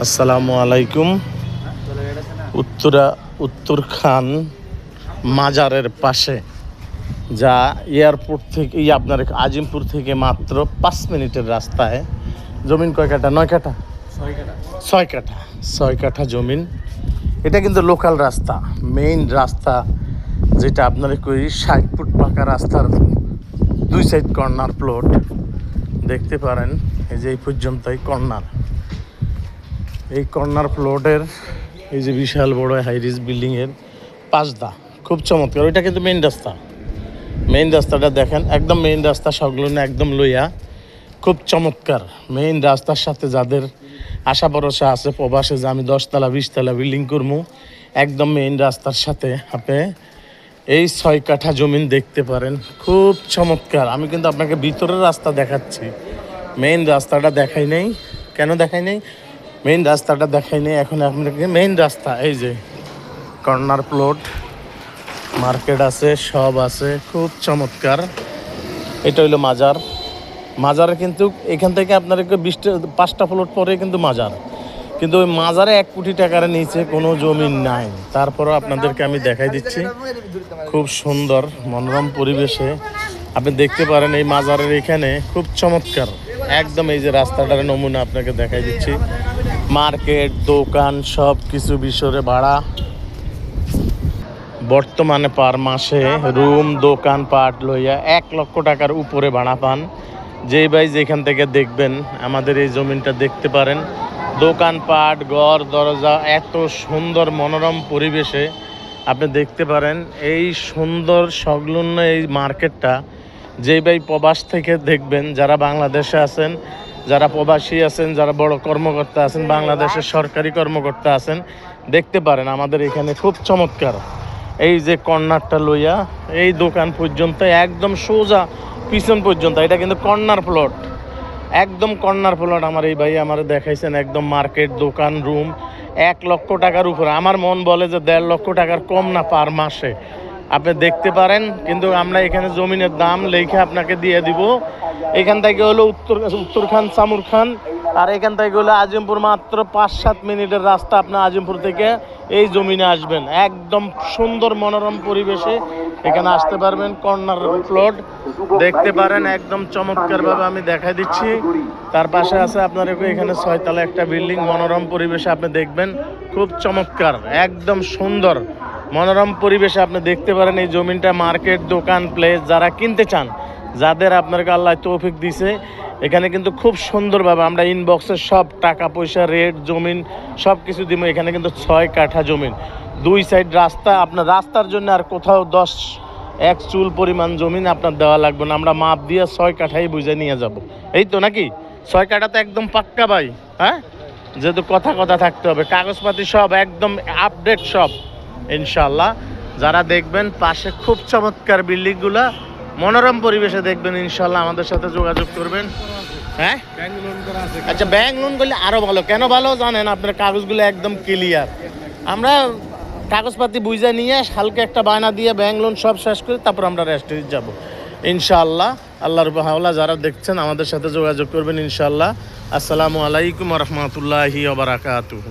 আসসালামু আলাইকুম। উত্তরখান মাজারের পাশে, যা এয়ারপোর্ট থেকে আপনার আজিমপুর থেকে মাত্র 5 মিনিটের রাস্তায়। জমিন কয় কাঠা? 9 কাঠা, 6 কাঠা, 6 কাঠা জমিন। এটা কিন্তু লোকাল রাস্তা, মেইন রাস্তা, যেটা আপনার 60 ফুট পাকা রাস্তার 2 সাইড কর্নার প্লট দেখতে পারেন। এই যে এই পর্যন্তই কর্নার, এই কর্নার প্লটের এই যে বিশাল বড় হাইরিজ বিল্ডিংয়ের পাশদা খুব চমৎকার। ওইটা কিন্তু মেইন রাস্তা, মেইন রাস্তাটা দেখেন, একদম মেইন রাস্তা সংলগ্ন, একদম লইয়া খুব চমৎকার। মেইন রাস্তার সাথে যাদের আশা ভরসা আছে প্রবাসে যে আমি 10 তলা 20 তলা বিল্ডিং করবো, একদম মেইন রাস্তার সাথে আপনি এই 6 কাঠা জমিন দেখতে পারেন, খুব চমৎকার। আমি কিন্তু আপনাকে ভিতরের রাস্তা দেখাচ্ছি, মেইন রাস্তাটা দেখাই নেই। কেন দেখাই নেই? মেইন রাস্তাটা দেখাই নেই এখন আপনাকে। মেইন রাস্তা এই যে কর্নার প্লট, মার্কেট আছে, সব আছে, খুব চমৎকার। এটা হইলো মাজার। মাজারে কিন্তু এখান থেকে আপনার 5টা প্লট পরে কিন্তু মাজার, কিন্তু ওই মাজারে 1 কোটি টাকার নিচে কোনো জমিন নাই। তারপরও আপনাদেরকে আমি দেখাই দিচ্ছি, খুব সুন্দর মনোরম পরিবেশে আপনি দেখতে পারেন। এই মাজারের এখানে খুব চমৎকার, একদম এই যে রাস্তাটার নমুনা আপনাকে দেখাই দিচ্ছি। মার্কেট, দোকান, সব কিছু বিষয়ে ভাড়া বর্তমানে পার মাসে রুম, দোকান পাট লইয়া 1 লক্ষ টাকার উপরে ভাড়া পান। যেই ভাই যেখান থেকে দেখবেন আমাদের এই জমিনটা দেখতে পারেন। দোকানপাট, ঘর দরজা, এত সুন্দর মনোরম পরিবেশে আপনি দেখতে পারেন। এই সুন্দর সংলগ্ন এই মার্কেটটা যেই ভাই প্রবাস থেকে দেখবেন, যারা বাংলাদেশে আছেন, যারা প্রবাসী আছেন, যারা বড় কর্মকর্তা আছেন, বাংলাদেশের সরকারি কর্মকর্তা আছেন, দেখতে পারেন আমাদের এখানে খুব চমৎকার। এই যে কর্নারটা লইয়া এই দোকান পর্যন্ত একদম সোজা পিছন পর্যন্ত, এটা কিন্তু কর্নার প্লট, একদম কর্নার প্লট। আমার এই ভাই আমার দেখাইছেন, একদম মার্কেট, দোকান, রুম 1 লক্ষ টাকার উপরে। আমার মন বলে যে 1.5 লক্ষ টাকার কম না পার মাসে আপনি দেখতে পারেন। কিন্তু আমরা এখানে জমিনের দাম লেখে আপনাকে দিয়ে দিব। এখান থেকে হলো উত্তরখান চামুর খান, আর এখান থেকে হলো আজিমপুর, মাত্র 5-7 মিনিটের রাস্তা। আপনার আজিমপুর থেকে এই জমিনে আসবেন, একদম সুন্দর মনোরম পরিবেশে এখানে আসতে পারবেন। কর্নার প্লট দেখতে পারেন, একদম চমৎকারভাবে আমি দেখাই দিচ্ছি। তার পাশে আছে আপনার এখানে 6 তলা একটা বিল্ডিং, মনোরম পরিবেশে আপনি দেখবেন, খুব চমৎকার, একদম সুন্দর মনোরম পরিবেশে আপনি দেখতে পারেন এই জমিনটা। মার্কেট, দোকান, প্লেস যারা কিনতে চান, যাদের আপনাকে আল্লাহ তৌফিক দিছে, এখানে কিন্তু খুব সুন্দরভাবে আমরা ইনবক্সে সব টাকা পয়সা, রেট, জমিন সব কিছু দিব। এখানে কিন্তু 6 কাঠা জমিন, 2 সাইড রাস্তা। আপনার রাস্তার জন্য আর কোথাও 1 চুল পরিমাণ জমিন আপনার দেওয়া লাগবে না, আমরা মাপ দিয়ে 6 কাঠাই বুঝে নিয়ে যাব। এই তো নাকি 6 কাঠা তো একদম পাক্কা ভাই। হ্যাঁ, যেহেতু কথা থাকতে হবে, কাগজপাতি সব একদম আপডেট সব ইনশাল্লাহ। যারা দেখবেন পাশে খুব চমৎকার বিল্ডিংগুলা মনোরম পরিবেশে দেখবেন, ইনশাল্লাহ আমাদের সাথে যোগাযোগ করবেন। হ্যাঁ, আচ্ছা, ব্যাংক লোন করলে আরও ভালো। কেন ভালো জানেন? আপনার কাগজগুলো একদম ক্লিয়ার। আমরা কাগজপাতি বুঝে নিয়ে হালকা একটা বায়না দিয়ে ব্যাংক লোন সব শেষ করে তারপর আমরা রেস্টুরেন্ট যাব ইনশাআল্লাহ। আল্লাহর হাওলা যারা দেখছেন আমাদের সাথে যোগাযোগ করবেন ইনশাআল্লাহ। আসসালামু আলাইকুম ওয়া রাহমাতুল্লাহি ওয়া বারাকাতুহু।